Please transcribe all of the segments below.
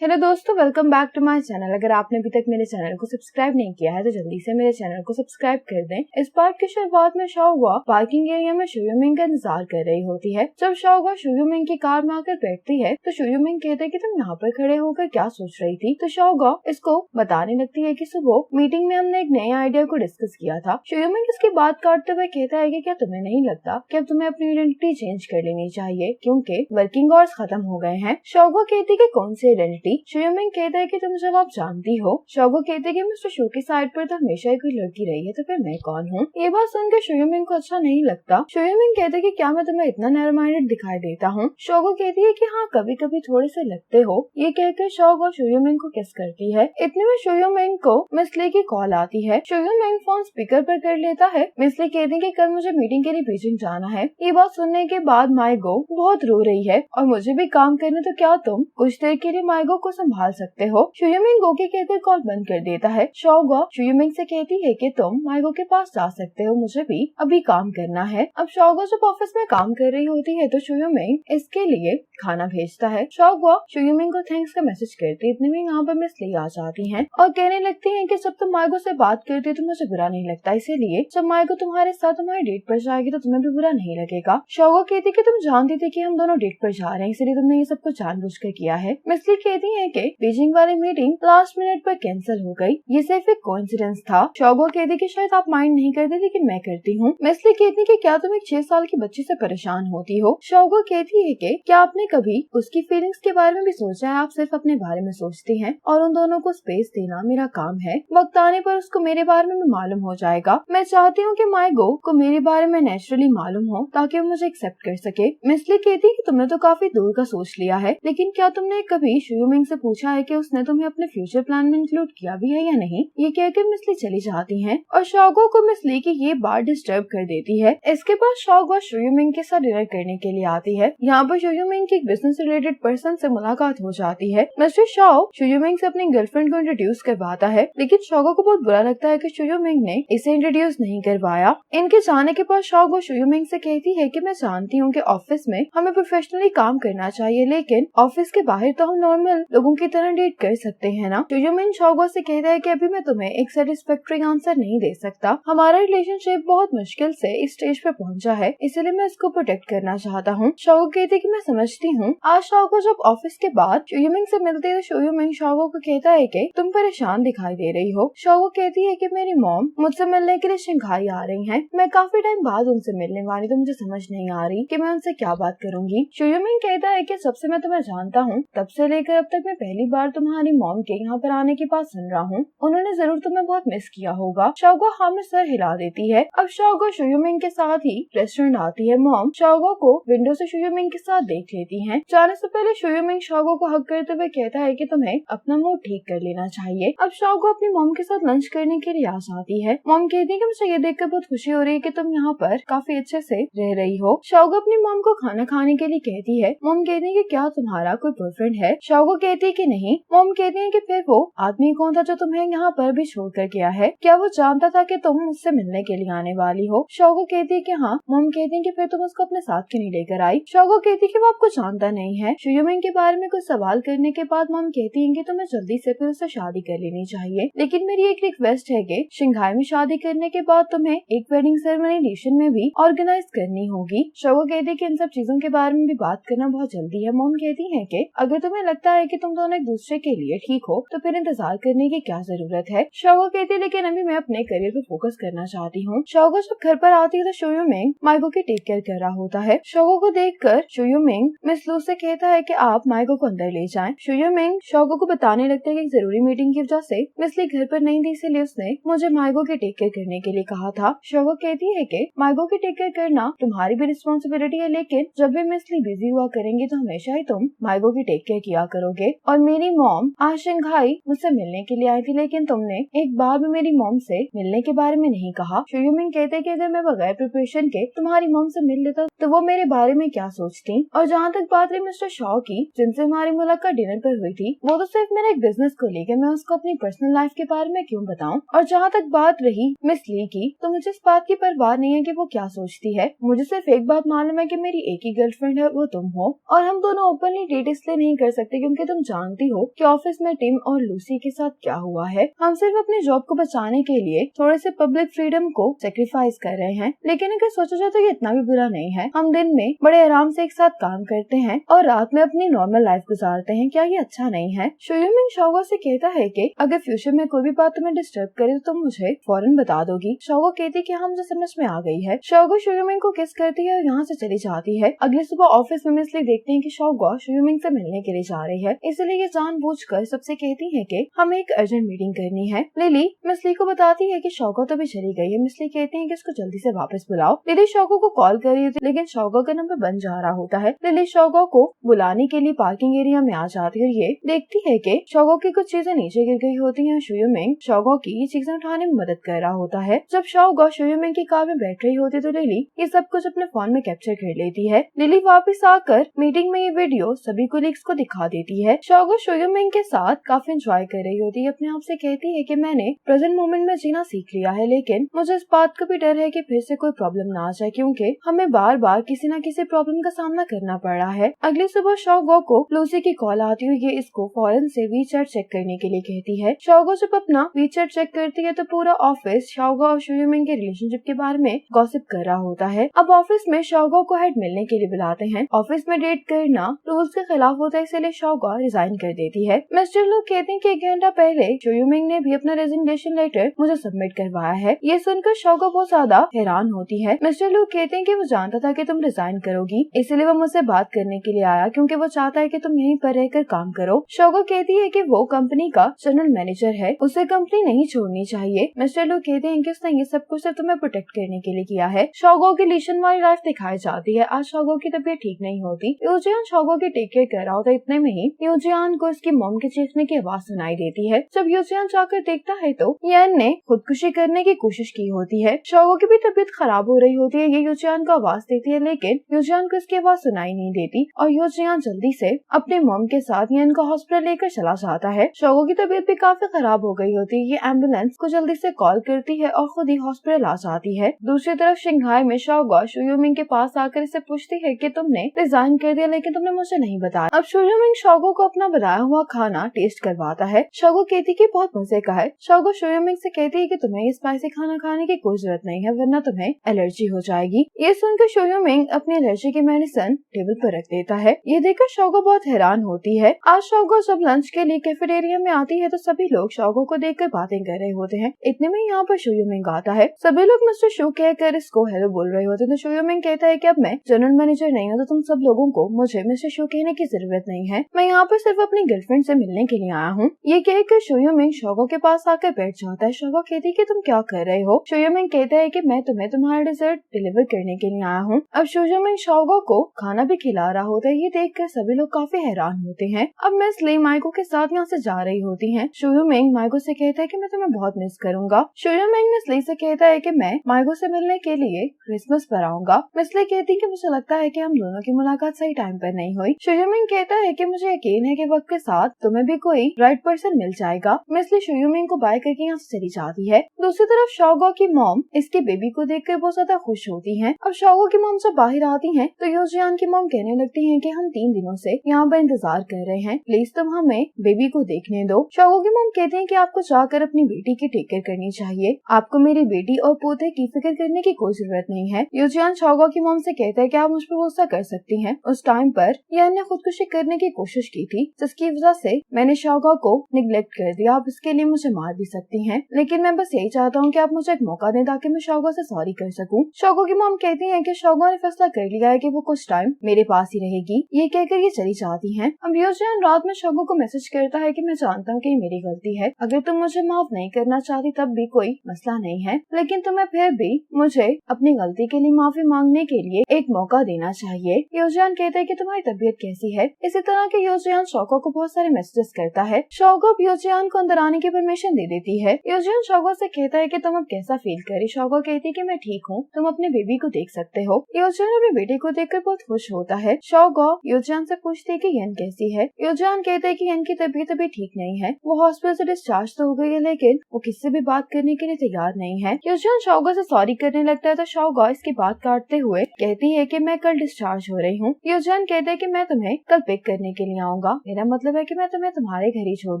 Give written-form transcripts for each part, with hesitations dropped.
Hello दोस्तों, welcome back to my channel. अगर आपने अभी तक मेरे चैनल को सब्सक्राइब नहीं किया है तो जल्दी से मेरे चैनल को सब्सक्राइब कर दें। इस पार्ट की शुरुआत में शाओगुआ पार्किंग एरिया में शुयूमिंग का इंतजार कर रही होती है। जब शाओगुआ शुयूमिंग की कार में आकर बैठती है तो शुयूमिंग कहते हैं कि तुम यहाँ पर खड़े होकर क्या सोच रही थी। तो शाओगुआ इसको बताने लगती है कि सुबह मीटिंग में हमने एक नए आइडिया को डिस्कस किया था। शुयूमिंग इसकी बात काटते हुए कहता है कि क्या तुम्हें नहीं लगता कि अब तुम्हें अपनी आइडेंटिटी चेंज कर लेनी चाहिए क्योंकि वर्किंग आवर्स खत्म हो गए हैं। शाओगुआ कहती है कि कौन सी आइडेंटिटी। शुयूमिंग कहता है कि तुम जब आप जानती हो। शाओगुआ कहते हैं कि मिस्टर शो की साइड पर तो हमेशा ही कोई लड़की रही है, तो फिर मैं कौन हूँ। ये बात सुनकर शुयूमिंग को अच्छा नहीं लगता। शुयूमिंग कहते हैं कि क्या मैं तुम्हें इतना नैरो माइंडेड दिखाई देता हूँ। शाओगुआ कहती है कि हाँ, कभी कभी थोड़े से लगते हो। ये कहकर शाओगुआ शुयूमिंग को किस करती है। इतने में शुयूमिंग को मिस ली की कॉल आती है। शुयूमिंग फोन स्पीकर पर कर लेता है। मिस ली कहती है कि कल मुझे मीटिंग के लिए बीजिंग जाना है। ये बात सुनने के बाद माइगो बहुत रो रही है और मुझे भी काम करने, तो क्या तुम कुछ देर के लिए माइगो को संभाल सकते हो। शुयूमिंग ओके कहकर कॉल बंद कर देता है। शाओगुआ शुयूमिंग से कहती है कि तुम माइगो के पास जा सकते हो, मुझे भी अभी काम करना है। अब शाओगुआ जब ऑफिस में काम कर रही होती है तो शुयूमिंग इसके लिए खाना भेजता है। शाओगुआ शुयूमिंग को थैंक्स का मैसेज करती है। इतने में यहाँ पर मिस ली आ जाती है और कहने लगती है कि जब तुम माइगो से बात करती है तो मुझे बुरा नहीं लगता, इसीलिए जब माइगो तुम्हारे साथ तुम्हारी डेट पर जाएगी तो तुम्हें भी बुरा नहीं लगेगा। शाओगुआ कहती है कि तुम जानती थी कि हम दोनों डेट पर जा रहे हैं, इसलिए तुमने ये सब कुछ जानबूझकर किया है। मिस ली कहती है कि बीजिंग वाली मीटिंग लास्ट मिनट पर कैंसिल हो गई, ये सिर्फ एक कोइंसिडेंस था। शाओगुआ कहती है कि शायद आप माइंड नहीं करते लेकिन मैं करती हूँ। मिस ली कहती है कि क्या तुम एक 6 साल की बच्ची से परेशान होती हो। शाओगुआ कहती है कि क्या आपने कभी उसकी फीलिंग्स के बारे में भी सोचा है। आप सिर्फ अपने बारे में सोचती हैं और उन दोनों को स्पेस देना मेरा काम है। वक्त आने पर उसको मेरे बारे में भी मालूम हो जाएगा। मैं चाहती हूँ कि माइगो को मेरे बारे में नेचुरली मालूम हो ताकि वो मुझे एक्सेप्ट कर सके। मिस ली कहती है कि तुमने तो काफी दूर का सोच लिया है, लेकिन क्या तुमने कभी शुयूमिंग से पूछा है कि उसने तुम्हें अपने फ्यूचर प्लान में इंक्लूड किया भी है या नहीं। ये कहकर मिस ली चली जाती हैं और शाओगुआ को मिस ली की ये बात डिस्टर्ब कर देती है। इसके बाद शाओगुआ शुयूमिंग के साथ डिनर करने के लिए आती है। यहाँ पर शुयूमिंग की एक बिजनेस रिलेटेड पर्सन से मुलाकात हो जाती है। मिस्टर शाओ शुयूमिंग से अपनी गर्लफ्रेंड को इंट्रोड्यूस करवाता है, लेकिन शाओगुआ को बहुत बुरा लगता है कि शुयूमिंग ने इसे इंट्रोड्यूस नहीं करवाया। इनके जाने के बाद शाओगुआ शुयूमिंग से कहती है कि मैं जानती हूँ कि ऑफिस में हमें प्रोफेशनली काम करना चाहिए, लेकिन ऑफिस के बाहर तो हम नॉर्मल लोगों की तरह डेट कर सकते हैं ना। शुयूमिंग शाओगुआ से कहता है कि अभी मैं तुम्हें एक सेटिस्फैक्टरी आंसर नहीं दे सकता। हमारा रिलेशनशिप बहुत मुश्किल से इस स्टेज पे पहुंचा है, इसलिए मैं इसको प्रोटेक्ट करना चाहता हूँ। शाओगुआ कहती है कि मैं समझती हूँ। आज शाओगुआ जब ऑफिस के बाद शुयूमिंग से मिलती है तो शुयूमिंग शाओगुआ को कहता है कि तुम परेशान दिखाई दे रही हो। शाओगुआ कहती है कि मेरी मॉम मुझसे मिलने के लिए शंघाई आ रही है, मैं काफी टाइम बाद उनसे मिलने वाली, तो मुझे समझ नहीं आ रही कि मैं उनसे क्या बात करूंगी। शुयूमिंग कहता है कि सबसे मैं तुम्हें जानता हूँ, तब से लेकर अब तक मैं पहली बार तुम्हारी मॉम के यहाँ पर आने की बात सुन रहा हूँ। उन्होंने जरूर तुम्हें बहुत मिस किया होगा। शाओगुआ हाँ में सर हिला देती है। अब शाओगुआ शुयूमिंग के साथ ही रेस्टोरेंट आती है। मॉम शाओगुआ को विंडो से शुयूमिंग के साथ देख लेती है। जाने से पहले शुयूमिंग शाओगुआ को हक करते हुए कहता है कि तुम्हें अपना मूड ठीक कर लेना चाहिए। अब शाओगुआ अपनी मॉम के साथ लंच करने के लिए आ जाती है। मॉम कहती है कि मुझे ये देखकर बहुत खुशी हो रही है कि तुम यहाँ पर काफी अच्छे से रह रही हो। शाओगुआ अपनी मॉम को खाना खाने के लिए कहती है। मॉम कहती है कि क्या तुम्हारा कोई बॉयफ्रेंड है। शाओगुआ कहती है कि नहीं। मॉम कहती है कि फिर वो आदमी कौन था जो तुम्हें यहाँ पर भी छोड़ कर गया है, क्या वो जानता था कि तुम मुझसे मिलने के लिए आने वाली हो। शाओगुआ कहती है कि हाँ। मॉम कहती है कि फिर तुम उसको अपने साथ क्यों नहीं लेकर आई। शाओगुआ कहती है कि वो आपको जानता नहीं है। शुयूमिंग के बारे में कुछ सवाल करने के बाद मॉम कहती है कि तुम्हें जल्दी से फिर उससे शादी कर लेनी चाहिए, लेकिन मेरी एक रिक्वेस्ट है कि शंघाई में शादी करने के बाद तुम्हें एक वेडिंग सेरेमनी नेशन में भी ऑर्गेनाइज करनी होगी। शाओगुआ कहती है कि इन सब चीजों के बारे में भी बात करना बहुत जल्दी है। मॉम कहती है कि अगर तुम्हें लगता है कि तुम दोनों एक दूसरे के लिए ठीक हो तो फिर इंतजार करने की क्या जरूरत है। शाओगुआ कहती है लेकिन अभी मैं अपने करियर पे फोकस करना चाहती हूँ। शाओगुआ जब घर पर आती है तो शुयूमिंग माइगो की टेक केयर कर रहा होता है। शाओगुआ को देखकर शुयूमिंग मिस लू से कहता है कि आप माइगो को अंदर ले जाएं। शुयूमिंग शाओगुआ को बताने लगता है कि जरूरी मीटिंग की वजह से मिस ली घर पर नहीं थी, इसलिए उसने मुझे माइगो की टेक केयर करने के लिए कहा था। शाओगुआ कहती है कि माइगो की टेक केयर करना तुम्हारी भी रिस्पॉन्सिबिलिटी है, लेकिन जब भी मिस ली बिजी हुआ करेंगे तो हमेशा ही तुम माइगो की टेक केयर किया करोगे। और मेरी मॉम आज शंघाई मुझसे मिलने के लिए आई थी, लेकिन तुमने एक बार भी मेरी मॉम से मिलने के बारे में नहीं कहा। शुयूमिंग कहते हैं कि अगर मैं बगैर प्रिपरेशन के तुम्हारी मॉम से मिल लेता तो वो मेरे बारे में क्या सोचती। और जहाँ तक बात रही मिस्टर शॉ की, जिनसे हमारी मुलाकात डिनर पर हुई थी, वो तो सिर्फ मेरे एक बिजनेस को लेकर, मैं उसको अपनी पर्सनल लाइफ के बारे में क्यों बताऊं। और जहाँ तक बात रही मिस ली की, तो मुझे इस बात की परवाह नहीं है कि वो क्या सोचती है। मुझे सिर्फ एक बात मालूम है कि मेरी एक ही गर्लफ्रेंड है, वो तुम हो। और हम दोनों ओपनली डेट इसलिए नहीं कर सकते क्योंकि तुम जानती हो कि ऑफिस में टिम और लूसी के साथ क्या हुआ है। हम सिर्फ अपनी जॉब को बचाने के लिए थोड़े से पब्लिक फ्रीडम को सेक्रीफाइस कर रहे हैं, लेकिन अगर सोचा जाए तो ये इतना भी बुरा नहीं है। हम दिन में बड़े आराम से एक साथ काम करते हैं और रात में अपनी नॉर्मल लाइफ गुजारते हैं, क्या ये अच्छा नहीं है? शोयुमिंग शाओगो से कहता है कि अगर फ्यूचर में कोई भी बात तुम्हें डिस्टर्ब करे तो तुम मुझे फौरन बता दोगी। शाओगो कहती कि हाँ, मुझे समझ में आ गई है। शाओगो शोयुमिंग को किस करती है और यहाँ से चली जाती है। अगली सुबह ऑफिस में मिसली देखते हैं कि शाओगो शोयुमिंग से मिलने के लिए जा रही है, इसलिए ये जानबूझकर सबसे कहती है कि हमें एक अर्जेंट मीटिंग करनी है। लिली मिसली को बताती है कि शाओगो तो भी चली गई है। मिसली कहती है कि उसको जल्दी से वापस बुलाओ। लिली शाओगो को कॉल कर रही होती है, लेकिन शाओगो का नंबर बंद जा रहा होता है। लिली शाओगो को बुलाने के लिए पार्किंग एरिया में आ जाती है और ये देखती है कि शाओगो की कुछ चीजें नीचे गिर गई होती हैं। शोयुमिंग शाओगो की ये चीजें उठाने में मदद कर रहा होता है। जब शाओगो शोयुमिंग की कार में बैठ रही होती है तो लिली ये सब कुछ अपने फोन में कैप्चर कर लेती है। लिली वापस आकर मीटिंग में ये वीडियो सभी कोलीग्स को दिखा देती है। शाओगो शोयुमिंग के साथ काफी एंजॉय कर रही होती है। अपने आप से कहती है कि मैंने प्रेजेंट मोमेंट में जीना सीख लिया है, लेकिन मुझे इस बात का भी डर है कि फिर से कोई प्रॉब्लम ना आ जाए, क्योंकि हमें बार बार किसी न किसी प्रॉब्लम का सामना करना पड़ रहा है। अगली सुबह शाओगो को लूसी की कॉल आती है। ये इसको फौरन से वीचैट चेक करने के लिए कहती है। शाओगो जब अपना वीचैट चेक करती है तो पूरा ऑफिस शाओगो और शोयुमिंग के रिलेशनशिप के बारे में गॉसिप कर रहा होता है। अब ऑफिस में शाओगो को हेड मिलने के लिए बुलाते हैं। ऑफिस में डेट करना रूल्स के खिलाफ होता है, इसलिए शाओगो रिजाइन कर देती है। मिस्टर लू कहते हैं कि 1 घंटा पहले शोयुमिंग ने भी अपना रेजिग्नेशन लेटर मुझे सबमिट करवाया है। ये सुनकर शाओगो बहुत ज्यादा हैरान होती है। मिस्टर लू कहते हैं कि वो जानता था कि तुम रिजाइन करोगी, इसलिए वो मुझसे बात करने के लिए आया, क्योंकि वो चाहता है कि तुम यहीं पर रहकर काम करो। शाओगो कहती है कि वो कंपनी का जनरल मैनेजर है, उसे कंपनी नहीं छोड़नी चाहिए। मिस्टर लू कहते हैं कि उसने ये सब कुछ सिर्फ तुम्हें प्रोटेक्ट करने के लिए किया है। शाओगो की लिशन वाली लाइफ दिखाई जाती है। आज शाओगो की तबीयत ठीक नहीं होती। यूजियान शाओगो की टेक केयर कर रहा होता है। इतने में ही यूजियान को उसकी मॉम के चीखने की आवाज सुनाई देती है। जब यूजियान जाकर देखता है तो यान ने खुदकुशी करने की कोशिश की होती है। शाओगो की भी तबीयत खराब हो रही होती है। ये यूजियान को आवाज देती है, लेकिन यूजियान को इसकी आवाज सुनाई नहीं देती और यूजियान जल्दी से अपने मॉम के साथ यान को हॉस्पिटल लेकर चला जाता है। शाओगो की तबीयत भी काफी खराब हो गई होती है। ये एम्बुलेंस को जल्दी से कॉल करती है और खुद ही हॉस्पिटल आ जाती है। दूसरी तरफ शंघाई में शाओगो शोयुमिंग के पास आकर इसे पूछती है कि तुमने रिजाइन कर दिया, लेकिन तुमने मुझे नहीं बताया। अब शोयुमिंग शाओगो को अपना बनाया हुआ खाना टेस्ट करवाता है। शाओगो कहती कि बहुत मजे का है। शाओगो शोयुमिंग से कहती है कि तुम्हें ये स्पाइसी खाना खाने की कोई जरूरत नहीं है, वरना तुम्हें एलर्जी हो जाएगी। ये सुनकर शोयुमिंग अपनी एलर्जी की मेडिसिन टेबल पर रख देता है। ये देखकर शाओगो बहुत हैरान होती है। आज शाओगो जब लंच के लिए कैफेटेरिया में आती है तो सभी लोग शाओगो को देखकर बातें कर रहे होते हैं। इतने में यहाँ पर शोयुमिंग आता है। सभी लोग मिस्टर शू कहकर इसको हेलो बोल रहे होते हैं। तो शोयुमिंग कहता है कि अब मैं जनरल मैनेजर नहीं हूँ, तो तुम सब लोगों को मुझे मिस्टर शू कहने की जरूरत नहीं है। मैं यहाँ पर सिर्फ अपनी गर्लफ्रेंड से मिलने के लिए आया हूँ। ये कहकर शोयुमिंग शाओगो के पास आकर बैठ जाता है। शाओगो कहती है कि तुम क्या कर रहे हो? शोयुमिंग कहता है कि मैं तुम्हें तुम्हारा डिजर्ट डिलीवर करने के लिए आया हूँ। अब शोयुमिंग शाओगो को खाना भी खिला रहा होता है। ये देखकर सभी लोग काफी हैरान होते हैं। अब मिस ली माइको के साथ यहाँ से जा रही होती है। शोयुमिंग माइको से कहता है कि मैं तुम्हें बहुत मिस करूंगा। शोयुमिंग मिस ली से कहता है कि मैं माइको से मिलने के लिए क्रिसमस पर आऊंगा। मिस ली कहती है कि मुझे लगता है कि हम दोनों की मुलाकात सही टाइम पर नहीं हुई। शोयुमिंग कहता है कि मुझे यकीन है कि वक्त के साथ तुम्हें भी कोई राइट पर्सन मिल जाएगा। मिस ली शोयुमिंग को बाय करके यहाँ से चली जाती है। दूसरी तरफ शाओगो की मॉम इसके बेबी को देखकर बहुत ज्यादा खुश होती है। अब शाओगो की मॉम जब बाहर आती है तो यूजियान की मॉम कहने लगती है कि हम 3 दिनों से यहाँ पर इंतजार कर रहे हैं, प्लीज तुम हमें बेबी को देखने दो। शाओगो की मॉम कहते हैं कि आपको जाकर अपनी बेटी की टेक केयर करनी चाहिए, आपको मेरी बेटी और पोते की फिक्र करने की कोई जरूरत नहीं है। यूजियान शाओगो की मॉम से कहता है कि आप मुझ पर भरोसा कर सकती हैं। उस टाइम पर यान ने खुदकुशी करने की कोशिश की थी, जिसकी वजह से मैंने शाओगो को निगलेक्ट कर दिया। आप इसके लिए मुझे मार भी सकती हैं, लेकिन मैं बस यही चाहता हूँ कि आप मुझे एक मौका दें ताकि मैं शाओगो से सॉरी कर सकूं। शाओगो की मॉम कहती है कि शाओगो ने फैसला कर लिया है कि वो कुछ टाइम मेरे पास ही रहेगी। ये कहकर ये चली जाती हैं। अब यूजियान रात में शाओगो को मैसेज करता है कि मैं जानता हूँ कि मेरी गलती है, अगर तुम मुझे माफ नहीं करना चाहती तब भी कोई मसला नहीं है, लेकिन तुम्हें फिर भी मुझे अपनी गलती के लिए माफी मांगने के लिए एक मौका देना चाहिए। यूजियान कहता है कि तुम्हारी तबीयत कैसी है। इसी तरह के यूजियान शाओगो को बहुत सारे मैसेजेस करता है। शाओगो यूजियान को अंदर आने की परमिशन दे देती है। यूजियान शाओगो से कहता है कि तुम अब कैसा फील करे। शाओगो कहती है कि मैं ठीक हूँ, तुम अपने बेबी को देख सकते हो। यूजियान अपने बेटे को देखकर बहुत खुश होता है। शाओगो यूजियान से पूछती है कि यन कैसी है। यूजियान कहते हैं कि यन की तबीयत अभी ठीक नहीं है, वो हॉस्पिटल से डिस्चार्ज तो हो गई है, लेकिन वो किससे भी बात करने के लिए तैयार नहीं है। यूजियान शाओगो से सॉरी करने लगता है तो शाओगो इसकी बात काटते हुए कहती है कि मैं कल डिस्चार्ज हो रही हूँ। यूजियान कहते हैं कि मैं तुम्हें कल पिक करने के लिए आऊंगा। जाऊंगा, मेरा मतलब है कि मैं तुम्हें तुम्हारे घर ही छोड़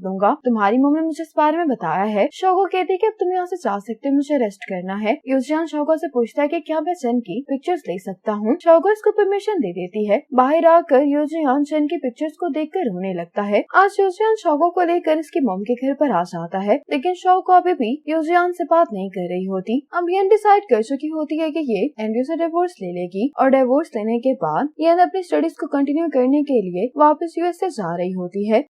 दूंगा। तुम्हारी मम्मी मुझे इस बारे में बताया है। शोगो कहती है कि अब तुम यहाँ से जा सकते हो, मुझे रेस्ट करना है। यूजियान शोगो से पूछता है कि क्या मैं चन की पिक्चर्स ले सकता हूँ। शोगो इसको परमिशन दे देती है। बाहर आकर यूजियान चन की पिक्चर्स को देखकर रोने लगता है। आज यूजियान शोगो को लेकर इसकी मॉम के घर पर आ जाता है, लेकिन शोगो अभी भी यूजियान से बात नहीं कर रही होती। अब यन डिसाइड कर चुकी होती है कि ये एंड्रयू से डिवोर्स ले लेगी और डिवोर्स लेने के बाद यन अपनी स्टडीज को कंटिन्यू करने के लिए वापस यूएस से जा रही होती है।